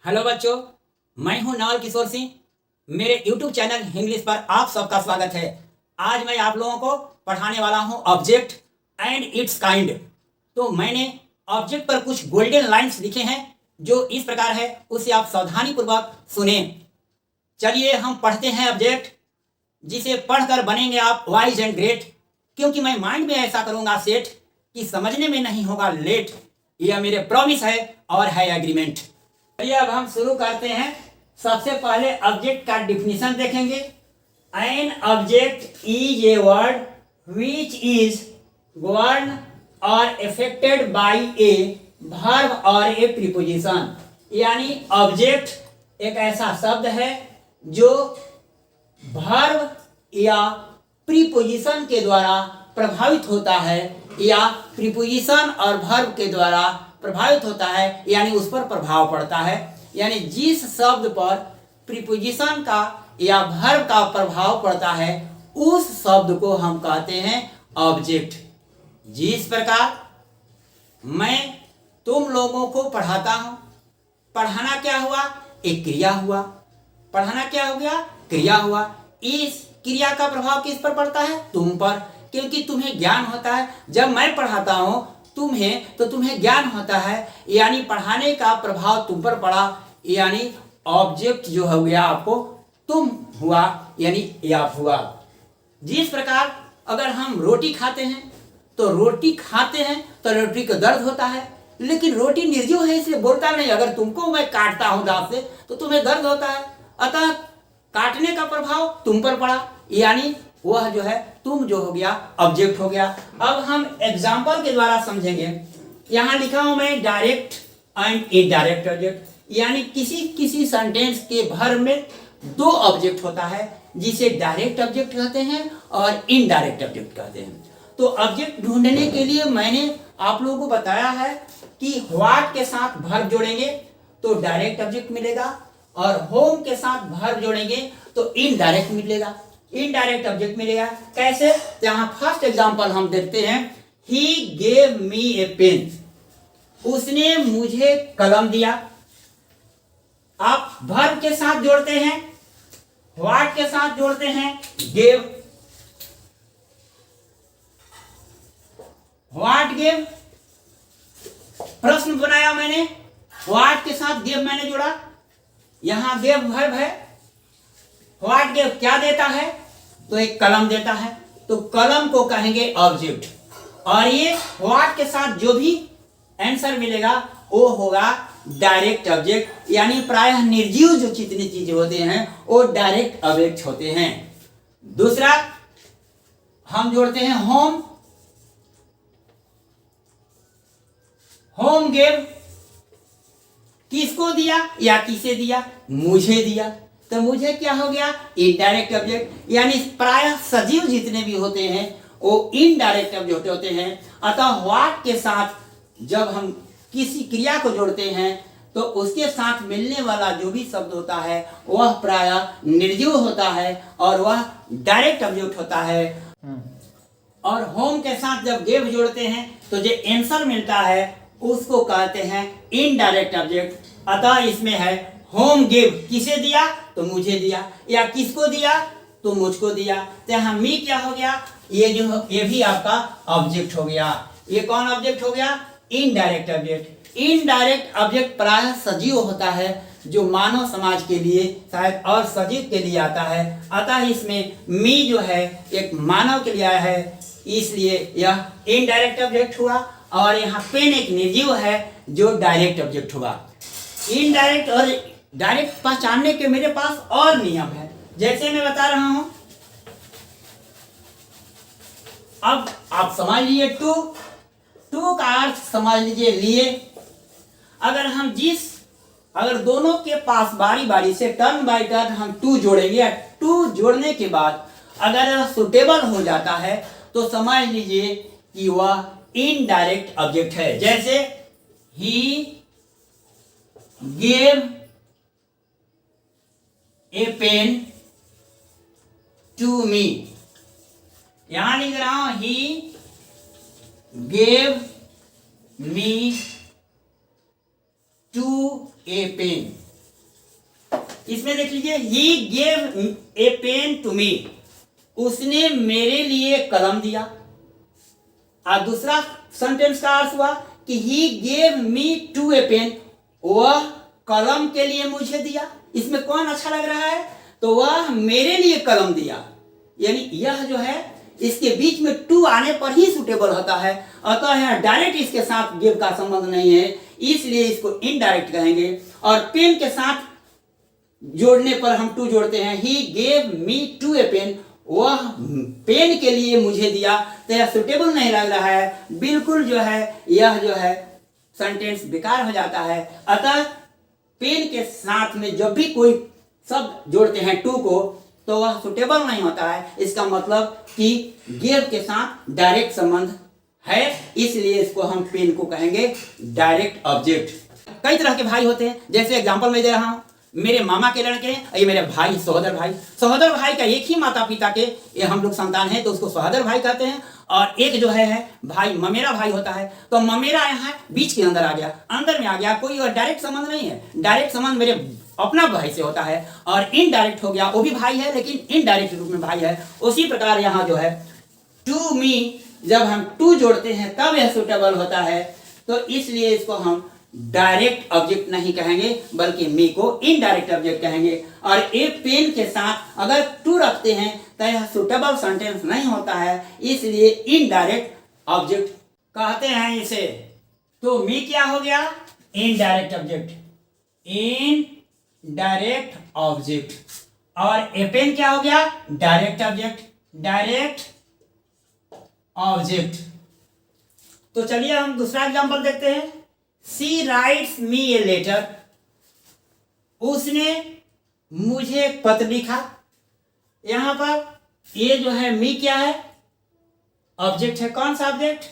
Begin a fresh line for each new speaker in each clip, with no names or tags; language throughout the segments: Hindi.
हेलो बच्चों, मैं हूं नवल किशोर सिंह। मेरे YouTube चैनल इंग्लिश पर आप सबका स्वागत है। आज मैं आप लोगों को पढ़ाने वाला हूं ऑब्जेक्ट एंड इट्स काइंड। तो मैंने ऑब्जेक्ट पर कुछ गोल्डन लाइंस लिखे हैं जो इस प्रकार है, उसे आप सावधानी पूर्वक सुने। चलिए हम पढ़ते हैं ऑब्जेक्ट, जिसे पढ़कर बनेंगे आप वाइज एंड ग्रेट। क्योंकि मैं माइंड में ऐसा करूंगा सेट कि समझने में नहीं होगा लेट। यह मेरे प्रॉमिस है और है एग्रीमेंट। चलिए अब हम शुरू करते हैं। सबसे पहले ऑब्जेक्ट का डिफिनीशन देखेंगे। An object is a word which is govern और अफेक्टेड बाय ए वर्ब और ए प्रीपोजिशन। यानी ऑब्जेक्ट एक ऐसा शब्द है जो वर्ब या प्रीपोजिशन के द्वारा प्रभावित होता है, या प्रीपोजिशन और वर्ब के द्वारा प्रभावित होता है, यानी उस पर प्रभाव पड़ता है। यानी जिस शब्द पर प्रीपोजिशन का या वर्ब का प्रभाव पड़ता है उस शब्द को हम कहते हैं ऑब्जेक्ट। जिस प्रकार मैं तुम लोगों को पढ़ाता हूं, पढ़ाना क्या हुआ? एक क्रिया हुआ। पढ़ाना क्या हो गया? क्रिया हुआ। इस क्रिया का प्रभाव किस पर पड़ता है? तुम पर, क्योंकि तुम्हें ज्ञान होता है। जब मैं पढ़ाता हूं तुम्हें, तो तुम्हें ज्ञान होता है, यानी पढ़ाने का प्रभाव तुम पर पड़ा, यानी ऑब्जेक्ट जो हो गया आपको तुम हुआ, यानी आप हुआ। जिस प्रकार अगर हम रोटी खाते हैं तो रोटी खाते हैं तो रोटी को दर्द होता है, लेकिन रोटी निर्जीव है इसलिए बोलता नहीं। अगर तुमको मैं काटता हूं दांत से तो तुम्हें दर्द होता है, अतः काटने का प्रभाव तुम पर पड़ा, यानी वह जो है तुम जो हो गया ऑब्जेक्ट हो गया। अब हम एग्जाम्पल के द्वारा समझेंगे। यहां लिखा हूं मैं डायरेक्ट एंड इनडायरेक्ट ऑब्जेक्ट, यानी किसी किसी सेंटेंस के भर में दो ऑब्जेक्ट होता है, जिसे डायरेक्ट ऑब्जेक्ट कहते हैं और इनडायरेक्ट ऑब्जेक्ट कहते हैं। तो ऑब्जेक्ट ढूंढने के लिए मैंने आप लोगों को बताया है कि व्हाट के साथ वर्ब जोड़ेंगे तो डायरेक्ट ऑब्जेक्ट मिलेगा, और होम के साथ वर्ब जोड़ेंगे तो इनडायरेक्ट मिलेगा, इनडायरेक्ट ऑब्जेक्ट मिलेगा। कैसे? यहां फर्स्ट एग्जांपल हम देखते हैं। He gave me a pen, उसने मुझे कलम दिया। आप वर्ब के साथ जोड़ते हैं, व्हाट के साथ जोड़ते हैं, गेव। व्हाट गेव, प्रश्न बनाया मैंने, व्हाट के साथ गेव मैंने जोड़ा। यहां गेव वर्ब है, व्हाट गेव क्या देता है? तो एक कलम देता है, तो कलम को कहेंगे ऑब्जेक्ट। और ये व्हाट के साथ जो भी आंसर मिलेगा वो होगा डायरेक्ट ऑब्जेक्ट, यानी प्रायः निर्जीव जो जितनी चीजें होते हैं वो डायरेक्ट ऑब्जेक्ट होते हैं। दूसरा हम जोड़ते हैं होम। होम गेव किसको दिया या किसे दिया? मुझे दिया, तो मुझे क्या हो गया? इनडायरेक्ट ऑब्जेक्ट, यानी प्रायः सजीव जितने भी होते हैं वो इनडायरेक्ट ऑब्जेक्ट होते हैं। अतः व्हाट के साथ जब हम किसी क्रिया को जोड़ते हैं तो उसके साथ मिलने वाला जो भी शब्द होता है वह प्रायः निर्जीव होता है और वह डायरेक्ट ऑब्जेक्ट होता है। और होम के साथ जब गेव जोड़ते हैं तो जो आंसर मिलता है उसको कहते हैं इनडायरेक्ट ऑब्जेक्ट। अतः इसमें है होम गेव, किसे दिया? तो मुझे दिया, या किसको दिया? तो मुझको दिया। तो यहां मी क्या हो गया? ये भी आपका ऑब्जेक्ट हो गया। ये कौन ऑब्जेक्ट हो गया? Indirect object. इनडायरेक्ट ऑब्जेक्ट प्रायः सजीव होता है, जो मानव समाज के लिए शायद और सजीव के लिए आता है। अतः इसमें मी जो है एक मानव के लिए आया है, इसलिए यह इनडायरेक्ट ऑब्जेक्ट हुआ। और यहाँ पेन एक निर्जीव है जो डायरेक्ट ऑब्जेक्ट हुआ। इनडायरेक्ट और डायरेक्ट पहचानने के मेरे पास और नियम है, जैसे मैं बता रहा हूं। अब आप समझ लीजिए टू, टू का अर्थ समझ लीजिए लिए। अगर दोनों के पास बारी बारी से टर्न बाय टर्न हम टू जोड़ेंगे, टू जोड़ने के बाद अगर सुटेबल हो जाता है तो समझ लीजिए कि वह इनडायरेक्ट ऑब्जेक्ट है। जैसे he gave a pen to me, यहां लिख रहा हूं he gave me to a pen, इसमें देख लीजिए, he gave a pen to me, उसने मेरे लिए कलम दिया। और दूसरा सेंटेंस का अर्थ हुआ कि he gave me to a pen, वह कलम के लिए मुझे दिया। इसमें कौन अच्छा लग रहा है? तो वह मेरे लिए कलम दिया, यानी यह जो है इसके बीच में टू आने पर ही सुटेबल होता है। अतः यह डायरेक्ट इसके साथ गिव का संबंध नहीं है, इसलिए इसको इनडायरेक्ट कहेंगे। और पेन के साथ जोड़ने पर हम टू जोड़ते हैं, he gave me to a pen, वह पेन के लिए मुझे दिया। तो यह सुटेबल नहीं लग रहा है, बिल्कुल जो है यह जो है सेंटेंस बेकार हो जाता है। अतः पेन के साथ में जब भी कोई शब्द जोड़ते हैं टू को, तो वह सुटेबल नहीं होता है। इसका मतलब कि गिव के साथ डायरेक्ट संबंध है, इसलिए इसको हम पेन को कहेंगे डायरेक्ट ऑब्जेक्ट। कई तरह के भाई होते हैं, जैसे एग्जांपल मैं दे रहा हूं, मेरे मामा के लड़के हैं, ये मेरे भाई सहोदर भाई का एक ही माता पिता के ये हम लोग संतान हैं, तो उसको सहोदर भाई कहते हैं। और एक जो है भाई ममेरा भाई होता है, तो ममेरा यहाँ बीच के अंदर आ गया, अंदर में आ गया, कोई डायरेक्ट संबंध नहीं है। डायरेक्ट संबंध मेरे अपना भाई से होता है, और इनडायरेक्ट हो गया, वो भी भाई है लेकिन इनडायरेक्ट रूप में भाई है। उसी प्रकार यहाँ जो है टू मी, जब हम टू जोड़ते हैं तब यह सुटेबल होता है, तो इसलिए इसको हम डायरेक्ट ऑब्जेक्ट नहीं कहेंगे, बल्कि मी को इनडायरेक्ट ऑब्जेक्ट कहेंगे। और एक पेन के साथ अगर टू रखते हैं तो यह सुटेबल सेंटेंस नहीं होता है, इसलिए इनडायरेक्ट ऑब्जेक्ट कहते हैं इसे। तो मी क्या हो गया? Indirect object, indirect object. और ए पेन क्या हो गया? Direct object, direct object. तो चलिए हम दूसरा एग्जांपल देखते हैं। She writes me a letter, उसने मुझे एक पत्र लिखा। यहां पर ये जो है मी क्या है? ऑब्जेक्ट है। कौन सा ऑब्जेक्ट?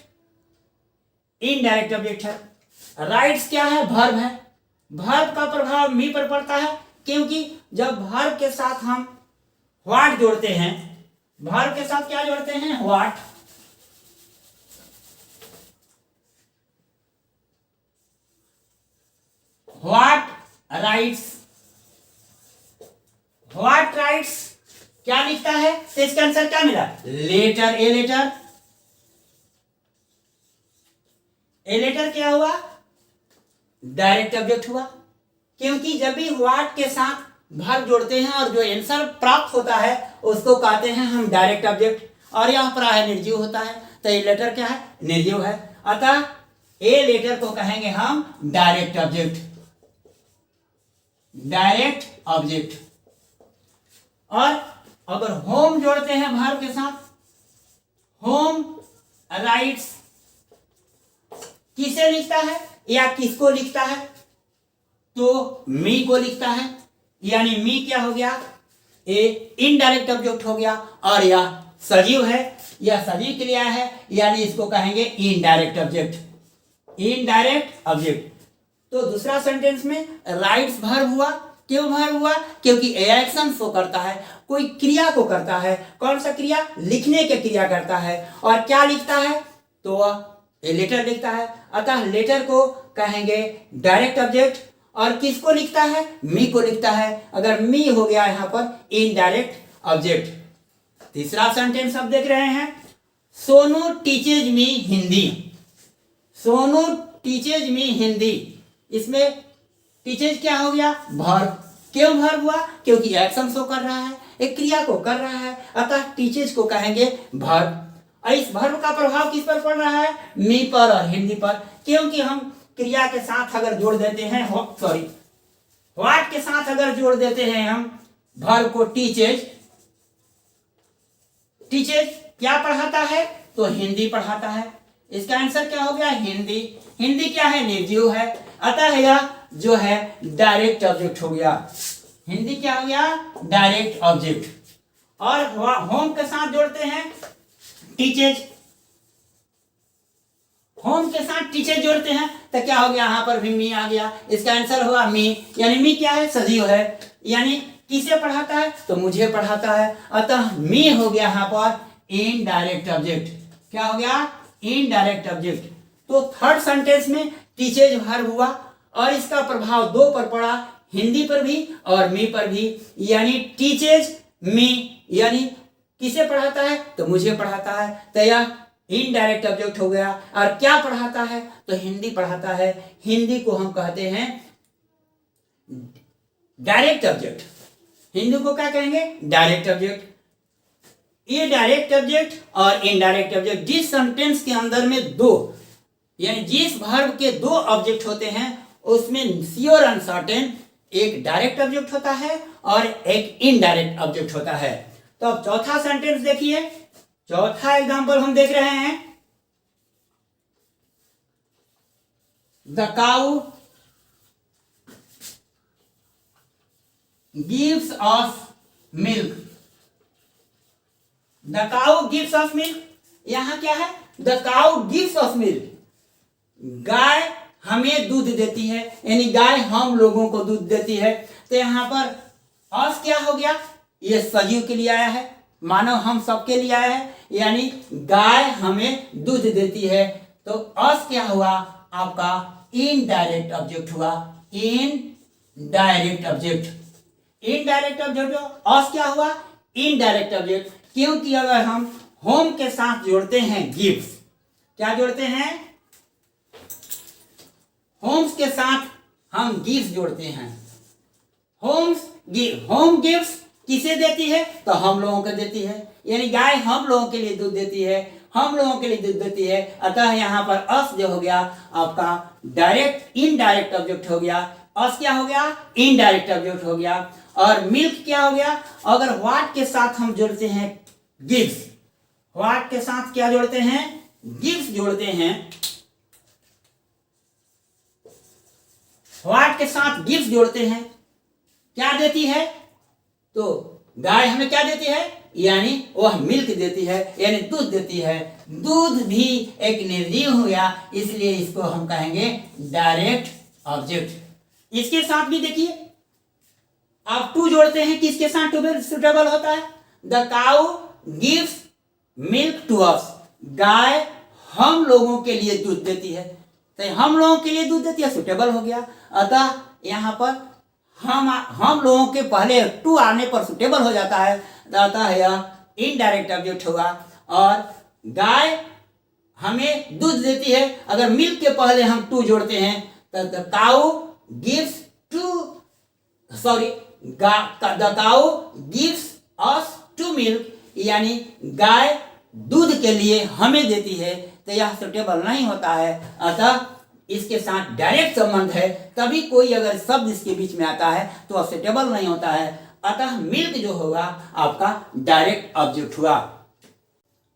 इनडायरेक्ट ऑब्जेक्ट है। राइट्स क्या है? वर्ब है। वर्ब का प्रभाव मी पर पड़ता है, क्योंकि जब वर्ब के साथ हम व्हाट जोड़ते हैं, वर्ब के साथ क्या जोड़ते हैं? What. What writes, what writes क्या लिखता है? तो इसका आंसर क्या मिला? Letter. A letter, a letter क्या हुआ? डायरेक्ट ऑब्जेक्ट हुआ, क्योंकि जब भी व्हाट के साथ वर्ब जोड़ते हैं और जो आंसर प्राप्त होता है उसको कहते हैं हम डायरेक्ट ऑब्जेक्ट। और यह प्राय निर्जीव होता है, तो ए लेटर क्या है? निर्जीव है। अतः ए लेटर को कहेंगे हम डायरेक्ट ऑब्जेक्ट, डायरेक्ट ऑब्जेक्ट। और अगर होम जोड़ते हैं वर्ब के साथ, होम राइट्स किसे लिखता है या किसको लिखता है? तो मी को लिखता है, यानी मी क्या हो गया? ए इनडायरेक्ट ऑब्जेक्ट हो गया। और यह सजीव है, यह सजीव क्रिया है, यानी इसको कहेंगे इनडायरेक्ट ऑब्जेक्ट, इनडायरेक्ट ऑब्जेक्ट। तो दूसरा सेंटेंस में राइट्स वर्ब हुआ। क्यों वर्ब हुआ? क्योंकि एक्शन शो करता है, कोई क्रिया को करता है। कौन सा क्रिया? लिखने की क्रिया करता है। और क्या लिखता है? तो वह ए लेटर लिखता है। अतः लेटर को कहेंगे डायरेक्ट ऑब्जेक्ट। और किसको लिखता है? मी को लिखता है। अगर मी हो गया यहां पर इनडायरेक्ट ऑब्जेक्ट। तीसरा सेंटेंस आप देख रहे हैं, सोनू टीचेज मी हिंदी। सोनू टीचेज मी हिंदी, इसमें टीचेज क्या हो गया? वर्ब। क्यों वर्ब हुआ? क्योंकि एक्शन शो कर रहा है, एक क्रिया को कर रहा है, अतः टीचेज को कहेंगे वर्ब। और इस वर्ब का प्रभाव किस पर पड़ रहा है? मी पर और हिंदी पर, क्योंकि हम क्रिया के साथ अगर जोड़ देते हैं, सॉरी व्हाट के साथ अगर जोड़ देते हैं हम वर्ब को टीचेज, टीचेज क्या पढ़ाता है? तो हिंदी पढ़ाता है। इसका आंसर क्या हो गया? हिंदी। हिंदी क्या है? निर्जीव है, अतः यह जो है डायरेक्ट ऑब्जेक्ट हो गया। हिंदी क्या हो गया? Direct object. और होम के साथ जोड़ते हैं टीचेज, होम के साथ टीचेज जोड़ते हैं तो क्या हो गया? यहां पर भी मी आ गया। इसका आंसर होगा मी, यानी मी क्या है? सजीव है, यानी किसे पढ़ाता है? तो मुझे पढ़ाता है। अतः मी हो गया यहां पर इनडायरेक्ट ऑब्जेक्ट। क्या हो गया? Indirect object. तो थर्ड सेंटेंस में टीचेज वर्ब हुआ और इसका प्रभाव दो पर पड़ा, हिंदी पर भी और मी पर भी, यानी टीचेज मी, यानी किसे पढ़ाता है तो मुझे पढ़ाता है, तो यह इनडायरेक्ट ऑब्जेक्ट हो गया। और क्या पढ़ाता है तो हिंदी पढ़ाता है, हिंदी को हम कहते हैं डायरेक्ट ऑब्जेक्ट। हिंदी को क्या कहेंगे डायरेक्ट ऑब्जेक्ट। ये डायरेक्ट ऑब्जेक्ट और इनडायरेक्ट ऑब्जेक्ट, जिस सेंटेंस के अंदर में दो, यानी जिस वर्ब के दो ऑब्जेक्ट होते हैं उसमें श्योर अनसर्टेन एक डायरेक्ट ऑब्जेक्ट होता है और एक इनडायरेक्ट ऑब्जेक्ट होता है। तो अब चौथा सेंटेंस देखिए, चौथा एग्जांपल हम देख रहे हैं, the cow gives us milk. The cow gives us milk, यहां क्या है, the cow gives us milk, गाय हमें दूध देती है, यानी गाय हम लोगों को दूध देती है। तो यहां पर अस क्या हो गया, ये सजीव के लिए आया है, मानव हम सबके लिए आया है, यानी गाय हमें दूध देती है। तो अस क्या हुआ आपका इनडायरेक्ट ऑब्जेक्ट हुआ, इनडायरेक्ट ऑब्जेक्ट। इनडायरेक्ट ऑब्जेक्ट अस क्या हुआ इनडायरेक्ट ऑब्जेक्ट, क्योंकि अगर हम होम के साथ जोड़ते हैं गिव्स, क्या जोड़ते हैं, होम्स के साथ हम गिव्स जोड़ते हैं। होम गिव्स किसे देती है तो हम लोगों को देती है, यानी गाय हम लोगों के लिए दूध देती है, हम लोगों के लिए दूध देती है। अतः यहां पर अस जो हो गया आपका डायरेक्ट इनडायरेक्ट ऑब्जेक्ट हो गया, अस क्या हो गया इनडायरेक्ट ऑब्जेक्ट हो गया। और मिल्क क्या हो गया, अगर व्हाट के साथ हम जोड़ते हैं गिव्स, व्हाट के साथ क्या जोड़ते हैं गिव्स जोड़ते हैं, व्हाट के साथ गिव्स जोड़ते हैं, क्या देती है तो गाय हमें क्या देती है, यानी वह मिल्क देती है, यानी दूध देती है। दूध भी एक निर्जीव हो गया, इसलिए इसको हम कहेंगे डायरेक्ट ऑब्जेक्ट। इसके साथ भी देखिए आप टू जोड़ते हैं, किसके साथ टू सुटेबल होता है, the cow gives milk to us, गाय हम लोगों के लिए दूध देती है, तो हम लोगों के लिए दूध देती है सुटेबल हो गया। अतः यहाँ पर हम लोगों के पहले टू आने पर सुटेबल हो जाता है, अतः यह इनडायरेक्ट ऑब्जेक्ट होगा। और गाय हमें दूध देती है, अगर मिल्क के पहले हम टू जोड़ते हैं तो the cow gives the cow gives us to milk, यानी गाय दूध के लिए हमें देती है, तो यह सुटेबल नहीं होता है। अतः इसके साथ डायरेक्ट संबंध है, तभी कोई अगर शब्द इसके बीच में आता है तो वह सुटेबल नहीं होता है। अतः मिल्क जो होगा आपका डायरेक्ट ऑब्जेक्ट हुआ।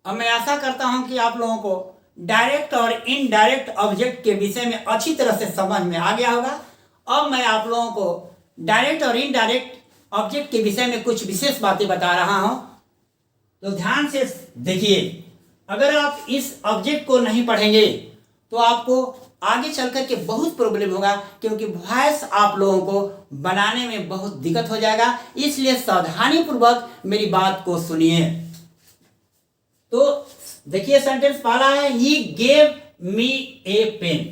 अब मैं आशा करता हूं कि आप लोगों को डायरेक्ट और इनडायरेक्ट ऑब्जेक्ट के विषय में अच्छी तरह से समझ में आ गया होगा। अब मैं आप लोगों को डायरेक्ट और इनडायरेक्ट ऑब्जेक्ट के विषय में कुछ विशेष बातें बता रहा हूं, तो ध्यान से देखिए। अगर आप इस ऑब्जेक्ट को नहीं पढ़ेंगे तो आपको आगे चल कर के बहुत प्रॉब्लम होगा, क्योंकि वॉइस आप लोगों को बनाने में बहुत दिक्कत हो जाएगा। इसलिए सावधानी पूर्वक मेरी बात को सुनिए। तो देखिए सेंटेंस पहला है, ही गेव मी ए पेन।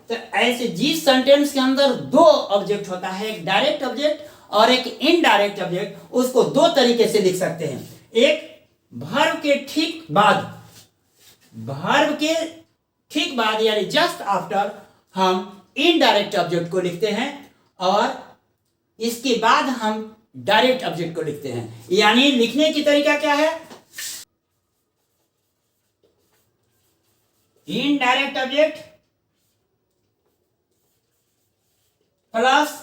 तो ऐसे जिस सेंटेंस के अंदर दो ऑब्जेक्ट होता है, एक डायरेक्ट ऑब्जेक्ट और एक इनडायरेक्ट ऑब्जेक्ट, उसको दो तरीके से लिख सकते हैं। एक वर्ब के ठीक बाद, वर्ब के ठीक बाद यानी जस्ट आफ्टर हम इनडायरेक्ट ऑब्जेक्ट को लिखते हैं, और इसके बाद हम डायरेक्ट ऑब्जेक्ट को लिखते हैं। यानी लिखने की तरीका क्या है, indirect object plus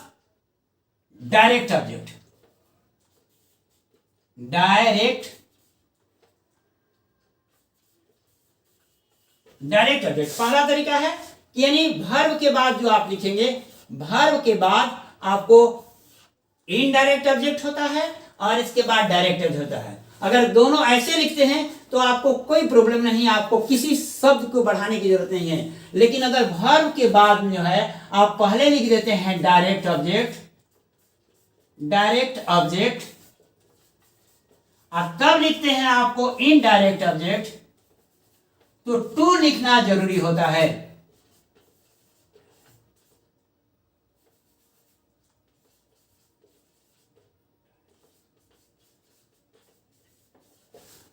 direct object, direct object पहला तरीका है। यानी वर्ब के बाद जो आप लिखेंगे, वर्ब के बाद आपको इनडायरेक्ट ऑब्जेक्ट होता है और इसके बाद डायरेक्ट ऑब्जेक्ट होता है। अगर दोनों ऐसे लिखते हैं तो आपको कोई प्रॉब्लम नहीं, आपको किसी शब्द को बढ़ाने की जरूरत नहीं है। लेकिन अगर वर्ब के बाद जो है आप पहले लिख देते हैं डायरेक्ट ऑब्जेक्ट और तब लिखते हैं आपको इनडायरेक्ट ऑब्जेक्ट, तो टू लिखना जरूरी होता है।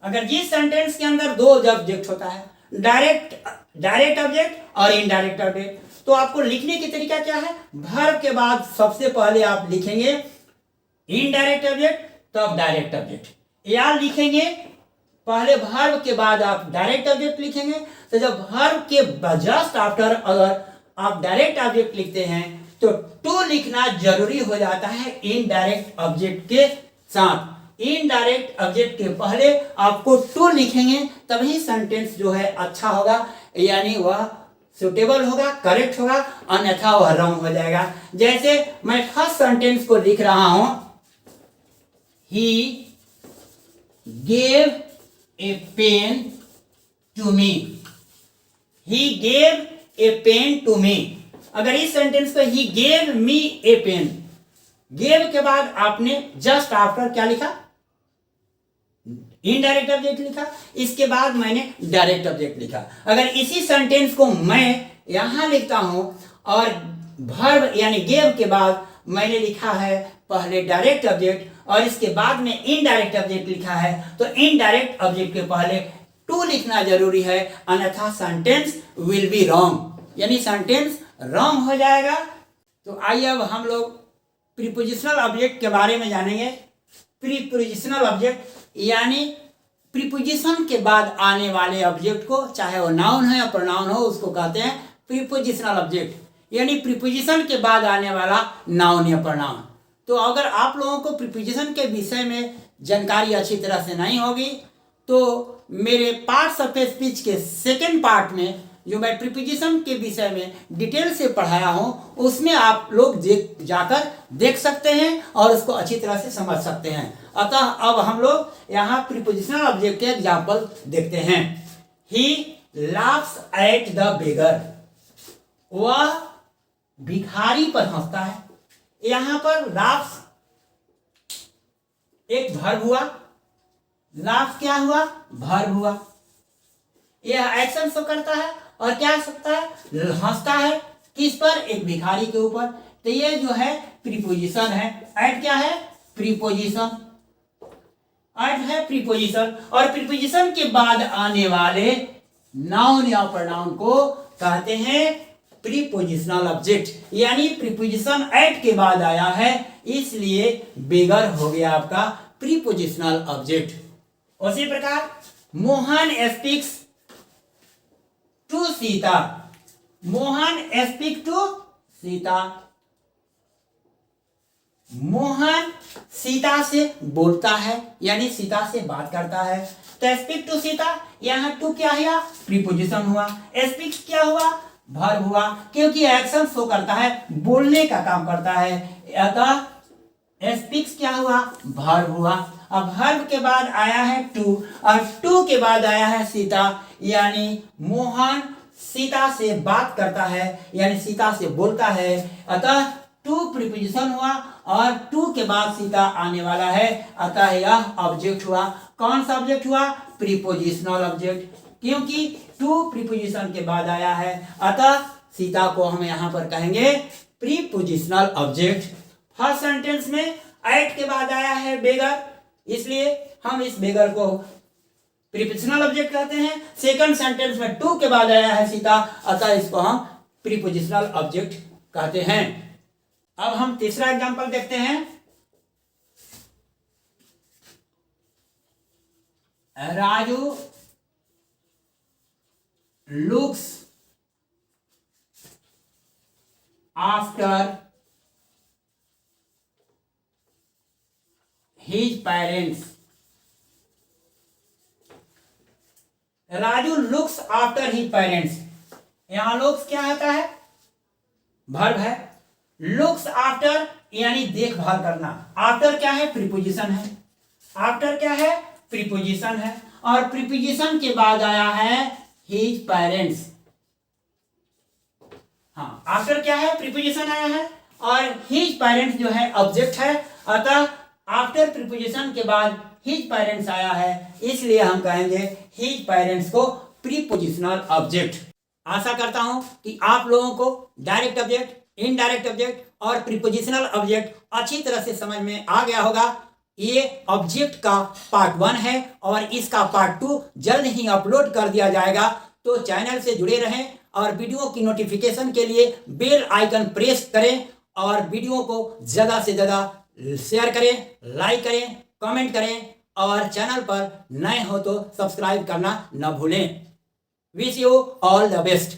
अगर जिस सेंटेंस के अंदर दो ऑब्जेक्ट होता है, डायरेक्ट ऑब्जेक्ट और इनडायरेक्ट ऑब्जेक्ट, तो आपको लिखने की तरीका क्या है? वर्ब के बाद सबसे पहले आप लिखेंगे इनडायरेक्ट ऑब्जेक्ट तब डायरेक्ट ऑब्जेक्ट, या लिखेंगे पहले वर्ब के बाद आप डायरेक्ट ऑब्जेक्ट लिखेंगे। तो जब वर्ब के जस्ट आफ्टर अगर आप डायरेक्ट ऑब्जेक्ट लिखते हैं तो टू लिखना जरूरी हो जाता है इनडायरेक्ट ऑब्जेक्ट के साथ। इनडायरेक्ट ऑब्जेक्ट के पहले आपको टू लिखेंगे तभी सेंटेंस जो है अच्छा होगा, यानी वह सुटेबल होगा, करेक्ट होगा, अन्यथा वह रॉन्ग हो जाएगा। जैसे मैं फर्स्ट सेंटेंस को लिख रहा हूं, he gave a pen to me. He gave a pen to me. अगर इस सेंटेंस को he gave me a pen, gave के बाद आपने जस्ट आफ्टर क्या लिखा? इनडायरेक्ट ऑब्जेक्ट लिखा, इसके बाद मैंने डायरेक्ट ऑब्जेक्ट लिखा। अगर इसी सेंटेंस को मैं यहां लिखता हूं और वर्ब यानी गेव के बाद मैंने लिखा है पहले डायरेक्ट ऑब्जेक्ट और इसके बाद में इनडायरेक्ट ऑब्जेक्ट लिखा है, तो इनडायरेक्ट ऑब्जेक्ट के पहले टू लिखना जरूरी है, अन्यथा सेंटेंस विल बी रॉन्ग, यानी सेंटेंस रॉन्ग हो जाएगा। तो आइए अब हम लोग प्रीपोजिशनल ऑब्जेक्ट के बारे में जानेंगे। प्रीपोजिशनल ऑब्जेक्ट यानी प्रीपोजिशन के बाद आने वाले ऑब्जेक्ट को, चाहे वो नाउन हो या प्रोनाउन हो, उसको कहते हैं प्रीपोजिशनल ऑब्जेक्ट, यानी प्रीपोजिशन के बाद आने वाला नाउन या प्रोनाउन। तो अगर आप लोगों को प्रीपोजिशन के विषय में जानकारी अच्छी तरह से नहीं होगी तो मेरे पार्ट्स ऑफ स्पीच के सेकेंड पार्ट में जो मैं प्रीपोजिशन के विषय में डिटेल से पढ़ाया हूं, उसमें आप लोग जाकर देख सकते हैं और उसको अच्छी तरह से समझ सकते हैं। अतः अब हम लोग यहाँ प्रीपोजिशनल ऑब्जेक्ट के एग्जाम्पल देखते हैं। ही लाफ्स एट द बेगर, वह भिखारी पर हंसता है। यहाँ पर लाफ्स एक वर्ब हुआ, लाफ्स क्या हुआ? वर्ब हुआ। यह एक्शन शो करता है और क्या सकता है? हंसता है। किस पर? एक भिखारी के ऊपर। तो ये जो है प्रीपोजिशन है। एट क्या है? प्रीपोजिशन। एट है प्रीपोजिशन, और प्रीपोजिशन के बाद आने वाले नाउन या प्रोनाउन को कहते हैं प्रीपोजिशनल ऑब्जेक्ट, यानी प्रीपोजिशन एट के बाद आया है इसलिए बेगर हो गया आपका प्रीपोजिशनल ऑब्जेक्ट। उसी प्रकार Mohan speaks to Sita, Mohan speak to Sita, Mohan Sita से बोलता है यानी सीता से बात करता है। तो स्पीक टू सीता, यहां टू क्या हुआ? प्रीपोजिशन हुआ। स्पीक क्या हुआ? वर्ब हुआ, क्योंकि एक्शन शो करता है, बोलने का काम करता है, अतः स्पीक्स क्या हुआ? वर्ब हुआ। अब वर्ब के बाद आया है टू और टू के बाद आया है सीता, यानी मोहन सीता से बात करता है यानी सीता से बोलता है, अतः टू प्रीपोजिशन हुआ और टू के बाद सीता आने वाला है, अतः यह ऑब्जेक्ट हुआ। कौन सा ऑब्जेक्ट हुआ? प्रीपोजिशनल ऑब्जेक्ट, क्योंकि टू प्रीपोजिशन के बाद आया है, अतः सीता को हम यहां पर कहेंगे प्रीपोजिशनल ऑब्जेक्ट। फर्स्ट सेंटेंस में एट के बाद आया है बेगर, इसलिए हम इस बेगर को प्रीपोजिशनल ऑब्जेक्ट कहते हैं। सेकंड सेंटेंस में टू के बाद आया है सीता, अतः इसको हम प्रीपोजिशनल ऑब्जेक्ट कहते हैं। अब हम तीसरा एग्जांपल देखते हैं। Raju looks after his parents, Raju looks after his parents, यहां लुक्स क्या होता है? वर्ब है। लुक्स आफ्टर यानी देखभाल करना, आफ्टर क्या है? प्रीपोजिशन है। आफ्टर क्या है? प्रीपोजिशन है, और प्रीपोजिशन के बाद आया है हिज पेरेंट्स। हाँ, आफ्टर क्या है? प्रीपोजिशन आया है और हिज पेरेंट्स जो है ऑब्जेक्ट है, अतः आफ्टर प्रीपोजिशन के बाद हिज पेरेंट्स आया है, इसलिए हम कहेंगे हिज पेरेंट्स को प्रीपोजिशनल ऑब्जेक्ट। आशा करता हूं कि आप लोगों को डायरेक्ट ऑब्जेक्ट, इनडायरेक्ट ऑब्जेक्ट और प्रीपोजिशनल ऑब्जेक्ट अच्छी तरह से समझ में आ गया होगा। ये ऑब्जेक्ट का पार्ट 1 है और इसका पार्ट 2 जल्द ही अपलोड कर दिया जाएगा। तो चैनल से जुड़े रहें और वीडियो की नोटिफिकेशन के लिए बेल आइकन प्रेस करें और वीडियो को ज़्यादा से ज़्यादा शेयर करें, लाइक करें, कमेंट करें और चैनल पर नए हो तो सब्सक्राइब करना न भूलें। Wish you all the best.